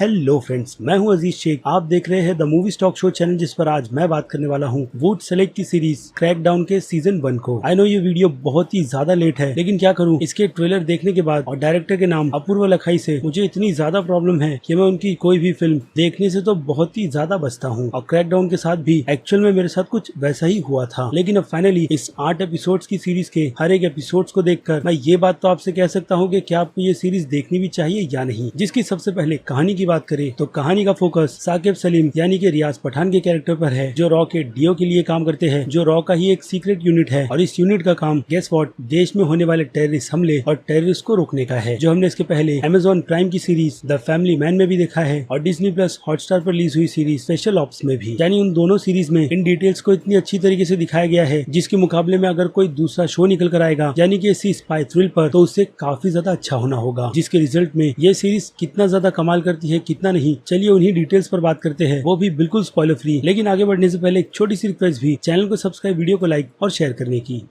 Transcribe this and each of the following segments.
Hello friends, मैं हूं अजीज शेख। आप देख रहे हैं the movie stock show channel, जिस पर आज मैं बात करने वाला हूं वुड सेलेक्ट की सीरीज क्रैकडाउन के सीजन 1 को। आई नो ये वीडियो बहुत ही ज्यादा लेट है, लेकिन क्या करूं, इसके ट्रेलर देखने के बाद और डायरेक्टर के नाम अपूर्वा लखाई से मुझे इतनी ज्यादा प्रॉब्लम है कि मैं उनकी कोई भी फिल्म देखने से तो बहुत ही ज्यादा बचता हूँ। और क्रैकडाउन के साथ भी एक्चुअल में मेरे साथ कुछ वैसा ही हुआ था। लेकिन अब फाइनली इस 8 एपिसोड्स की सीरीज के हर एक एपिसोड्स को देखकर मैं ये बात तो आपसे कह सकता हूँ कि क्या आपको ये सीरीज देखनी भी चाहिए या नहीं। जिसकी सबसे पहले कहानी की बात करें तो कहानी का फोकस साकिब सलीम यानी कि रियाज पठान के कैरेक्टर पर है, जो रॉ के डीओ के लिए काम करते हैं, जो रॉ का ही एक सीक्रेट यूनिट है। और इस यूनिट का काम गेस व्हाट, देश में होने वाले टेररिस्ट हमले और टेररिस्ट को रोकने का है, जो हमने इसके पहले अमेजॉन प्राइम की सीरीज द फैमिली मैन में भी देखा है और डिज्नी प्लस हॉटस्टार पर रिलीज हुई सीरीज स्पेशल ऑप्स में भी। यानी उन दोनों सीरीज में इन डिटेल्स को इतनी अच्छी तरीके से दिखाया गया है, जिसके मुकाबले में अगर कोई दूसरा शो निकल कर आएगा यानी कि इसी स्पाई थ्रिल पर, तो उससे काफी ज्यादा अच्छा होना होगा। जिसके रिजल्ट में ये सीरीज कितना ज्यादा कमाल करती है कितना नहीं, चलिए उन्हीं डिटेल्स पर बात करते हैं, वो भी बिल्कुल स्पॉइलर फ्री। लेकिन आगे बढ़ने से पहले एक छोटी सी रिक्वेस्ट भी, चैनल को सब्सक्राइब, वीडियो को लाइक और शेयर करने की।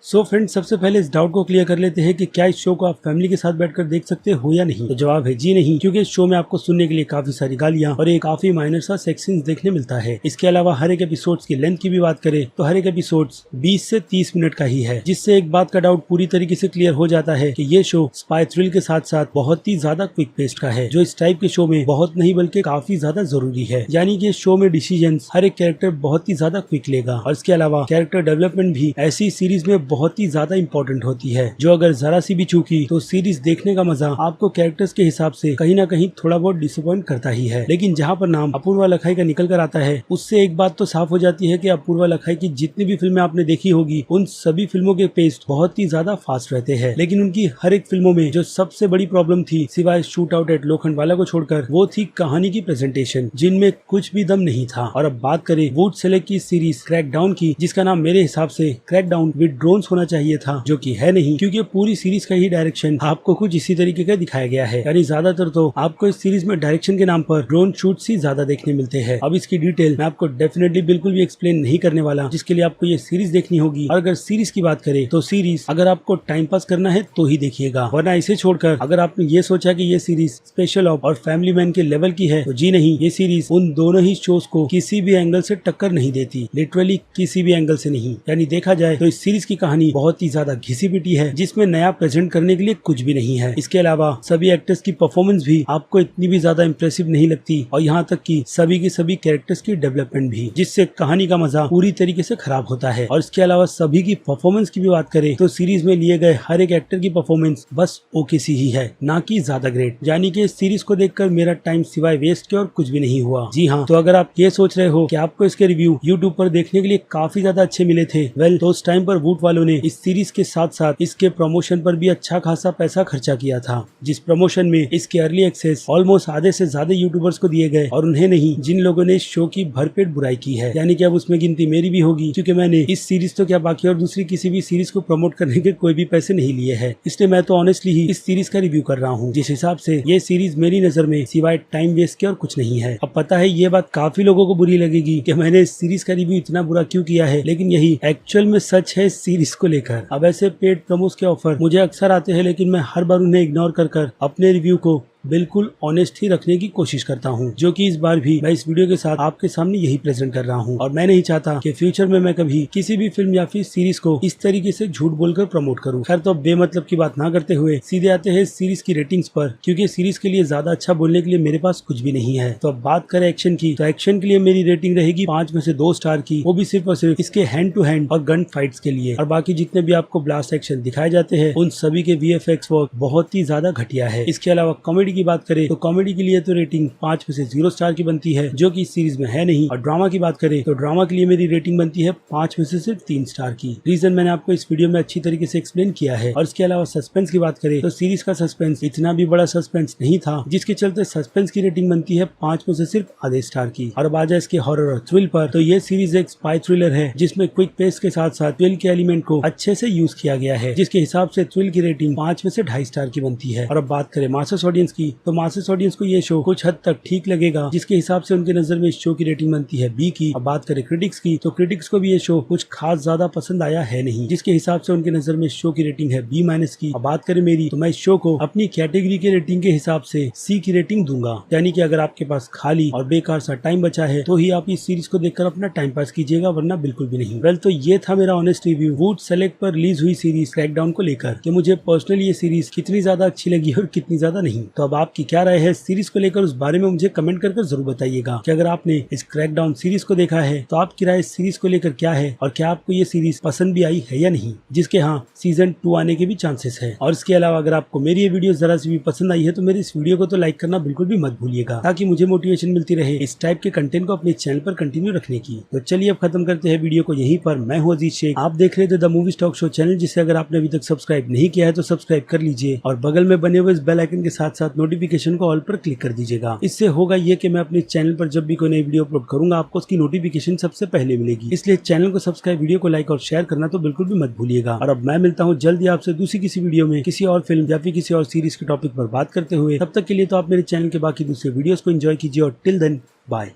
सो फ्रेंड्स, सबसे पहले इस डाउट को क्लियर कर लेते हैं कि क्या इस शो को आप फैमिली के साथ बैठकर देख सकते हो या नहीं। तो जवाब है जी नहीं, क्योंकि इस शो में आपको सुनने के लिए काफी सारी गालियां और एक काफी माइनर सा सेक्स सीन्स देखने मिलता है। इसके अलावा हर एक एपिसोड्स की लेंथ की भी बात करें तो हर एक एपिसोड्स 20 से 30 मिनट का ही है, जिससे एक बात का डाउट पूरी तरीके से क्लियर हो जाता है कि ये शो स्पाई थ्रिल के साथ साथ बहुत ही ज्यादा क्विक पेस्ट का है, जो इस टाइप के शो में बहुत नहीं बल्कि काफी ज्यादा जरूरी है। यानी कि इस शो में डिसीजन हर एक कैरेक्टर बहुत ही ज्यादा क्विक लेगा और इसके अलावा कैरेक्टर डेवलपमेंट भी ऐसी सीरीज में बहुत ही ज्यादा इंपॉर्टेंट होती है, जो अगर जरा सी भी चूकी तो सीरीज देखने का मजा आपको कैरेक्टर्स के हिसाब से कहीं ना कहीं थोड़ा बहुत डिसअपॉइंट करता ही है। लेकिन जहाँ पर नाम अपूर्वा लखाई का निकल कर आता है, उससे एक बात तो साफ हो जाती है कि अपूर्वा लखाई की जितनी भी फिल्में आपने देखी होगी, उन सभी फिल्मों के पेस्ट बहुत ही ज्यादा फास्ट रहते हैं। लेकिन उनकी हर एक फिल्मों में जो सबसे बड़ी प्रॉब्लम थी, सिवाय शूट आउट एट लोखंडवाला को छोड़कर, वो थी कहानी की प्रेजेंटेशन, जिनमें कुछ भी दम नहीं था। और अब बात करें वुड सेलेक्ट की सीरीज क्रैकडाउन की, जिसका नाम मेरे हिसाब से क्रैकडाउन विद ड्रोन्स होना चाहिए था, जो कि है नहीं, क्योंकि पूरी सीरीज का ही डायरेक्शन आपको कुछ इसी तरीके का दिखाया गया है। यानी ज्यादातर तो आपको इस सीरीज में डायरेक्शन के नाम पर ड्रोन शूट्स ही ज्यादा देखने मिलते हैं। अब इसकी डिटेल मैं आपको डेफिनेटली बिल्कुल भी एक्सप्लेन नहीं करने वाला, जिसके लिए आपको ये सीरीज देखनी होगी। और अगर सीरीज की बात करें तो सीरीज अगर आपको टाइम पास करना है तो ही देखिएगा, वरना इसे छोड़कर अगर आपने ये सोचा कि ये सीरीज स्पेशल ऑप और फैमिली मैन के लेवल की है, तो जी नहीं, ये सीरीज उन दोनों ही शोज को किसी भी एंगल से टक्कर नहीं देती, लिटरली किसी भी एंगल से नहीं। यानी देखा जाए तो इस सीरीज की कहानी बहुत ही ज्यादा घिसी पिटी है, जिसमें नया प्रेजेंट करने के लिए कुछ भी नहीं है। इसके अलावा सभी एक्टर्स की परफॉर्मेंस भी आपको इतनी भी ज्यादा इंप्रेसिव नहीं लगती, और यहाँ तक कि सभी के सभी कैरेक्टर्स की डेवलपमेंट भी, जिससे कहानी का मजा पूरी तरीके से खराब होता है। और इसके अलावा सभी की परफॉर्मेंस की भी बात करें तो सीरीज में लिए गए हर एक एक्टर की परफॉर्मेंस बस ओके सी ही है, ना कि ज्यादा ग्रेट। यानी कि इस सीरीज को देखकर मेरा टाइम सिवाय वेस्ट के और कुछ भी नहीं हुआ। जी हाँ, तो अगर आप ये सोच रहे हो कि आपको इसके रिव्यू यूट्यूब पर देखने के लिए काफी ज्यादा अच्छे मिले थे, वेल, तो उस टाइम पर वुड वालों ने इस सीरीज के साथ साथ इसके प्रमोशन पर भी अच्छा खासा पैसा खर्चा किया था, जिस प्रमोशन में इसके अर्ली एक्सेस ऑलमोस्ट आधे से ज्यादा यूट्यूबर्स को दिए गए, और उन्हें नहीं जिन लोगों ने इस शो की भरपेट बुराई की है। यानी कि अब उसमें गिनती मेरी भी होगी, क्योंकि मैंने इस सीरीज तो क्या बाकी और दूसरी किसी भी सीरीज को प्रमोट करने के कोई भी पैसे नहीं लिए हैं, इसलिए मैं तो ऑनेस्टली ही इस सीरीज का रिव्यू कर रहा हूँ, जिस हिसाब से ये सीरीज मेरी नजर में सिवाय टाइम वेस्ट के और कुछ नहीं है। अब पता है ये बात काफी लोगों को बुरी लगेगी कि मैंने इस सीरीज का रिव्यू इतना बुरा क्यों किया है, लेकिन यही एक्चुअल में सच है इस सीरीज को लेकर। अब ऐसे पेड प्रमोस के ऑफर मुझे अक्सर आते हैं, लेकिन मैं हर बार उन्हें इग्नोर कर अपने रिव्यू को बिल्कुल ऑनेस्ट ही रखने की कोशिश करता हूं, जो कि इस बार भी मैं इस वीडियो के साथ आपके सामने यही प्रेजेंट कर रहा हूं। और मैं नहीं चाहता कि फ्यूचर में मैं कभी किसी भी फिल्म या फिर सीरीज को इस तरीके से झूठ बोलकर प्रमोट करूं। खैर, तो बेमतलब की बात ना करते हुए सीधे आते हैं सीरीज की रेटिंग्स पर, क्योंकि सीरीज के लिए ज्यादा अच्छा बोलने के लिए मेरे पास कुछ भी नहीं है। तो अब बात करें एक्शन की, तो एक्शन के लिए मेरी रेटिंग रहेगी 5 में से 2 स्टार की, वो भी सिर्फ और सिर्फ इसके हैंड टू हैंड और गन फाइट्स के लिए। और बाकी जितने भी आपको ब्लास्ट एक्शन दिखाए जाते हैं, उन सभी के VFX वर्क बहुत ही ज्यादा घटिया है। इसके अलावा कॉमेडी की बात करें तो कॉमेडी के लिए तो रेटिंग 5 में से 0 स्टार की बनती है, जो कि इस सीरीज में है नहीं। और ड्रामा की बात करें तो ड्रामा के लिए मेरी रेटिंग बनती है 5 में से सिर्फ 3 स्टार की। रीजन मैंने आपको इस वीडियो में अच्छी तरीके से एक्सप्लेन किया है। और इसके अलावा सस्पेंस की बात करें तो सीरीज का सस्पेंस इतना भी बड़ा सस्पेंस नहीं था, जिसके चलते सस्पेंस की रेटिंग बनती है 5 में से सिर्फ आधे स्टार की। और अब आ जाए इसके हॉरर और थ्रिल पर, तो ये सीरीज एक स्पाई थ्रिलर है, जिसमें क्विक पेस के साथ साथ थ्रिल के एलिमेंट को अच्छे से यूज किया गया है, जिसके हिसाब से थ्रिल की रेटिंग 5 में से 2.5 स्टार की बनती है। और अब बात करें मास्टर्स ऑडियंस की, तो मासेस ऑडियंस को ये शो कुछ हद तक ठीक लगेगा, जिसके हिसाब से उनके नजर में इस शो की रेटिंग बनती है बी की। अब बात करें क्रिटिक्स की, तो क्रिटिक्स को भी ये शो कुछ खास ज्यादा पसंद आया है नहीं, जिसके हिसाब से उनके नजर में इस शो की रेटिंग है बी माइनस की। अब बात करें मेरी, तो मैं इस शो को अपनी कैटेगरी के रेटिंग के हिसाब से सी की रेटिंग दूंगा, यानी कि अगर आपके पास खाली और बेकार सा टाइम बचा है तो ही आप इस सीरीज को देखकर अपना टाइम पास कीजिएगा, वरना बिल्कुल भी नहीं। वेल, तो ये था मेरा ऑनेस्ट रिव्यू वुड सेलेक्ट पर रिलीज हुई सीरीज क्रैकडाउन को लेकर, कि मुझे पर्सनली ये सीरीज कितनी ज्यादा अच्छी लगी और कितनी ज्यादा नहीं। तो अब आपकी क्या राय है सीरीज को लेकर, उस बारे में मुझे कमेंट कर जरूर बताइएगा कि अगर आपने इस क्रैकडाउन सीरीज को देखा है तो आपकी राय इस सीरीज को लेकर क्या है, और क्या आपको ये सीरीज पसंद भी आई है या नहीं, जिसके हाँ सीजन 2 आने के भी चांसेस है। और इसके अलावा अगर आपको मेरी ये वीडियो जरा सी भी पसंद आई है तो मेरे इस वीडियो को तो लाइक करना बिल्कुल भी मत भूलिएगा, ताकि मुझे मोटिवेशन मिलती रहे इस टाइप के कंटेंट को अपने चैनल पर कंटिन्यू रखने की। तो चलिए अब खत्म करते हैं वीडियो को यहीं पर। मैं हूं अजीज शेख, आप देख रहे थे the movie talk show channel, जिसे अगर आपने अभी तक सब्सक्राइब नहीं किया है तो सब्सक्राइब कर लीजिए, और बगल में बने हुए इस बेल आइकन के साथ साथ नोटिफिकेशन को ऑल पर क्लिक कर दीजिएगा। इससे होगा ये कि मैं अपने चैनल पर जब भी कोई नई वीडियो अपलोड करूंगा आपको उसकी नोटिफिकेशन सबसे पहले मिलेगी। इसलिए चैनल को सब्सक्राइब, वीडियो को लाइक और शेयर करना तो बिल्कुल भी मत भूलिएगा। और अब मैं मिलता हूँ जल्दी आपसे दूसरी किसी वीडियो में किसी और फिल्म या फिर किसी और सीरीज के टॉपिक पर बात करते हुए। तब तक के लिए तो आप मेरे चैनल के बाकी दूसरे वीडियोस को एंजॉय कीजिए, और टिल देन बाय।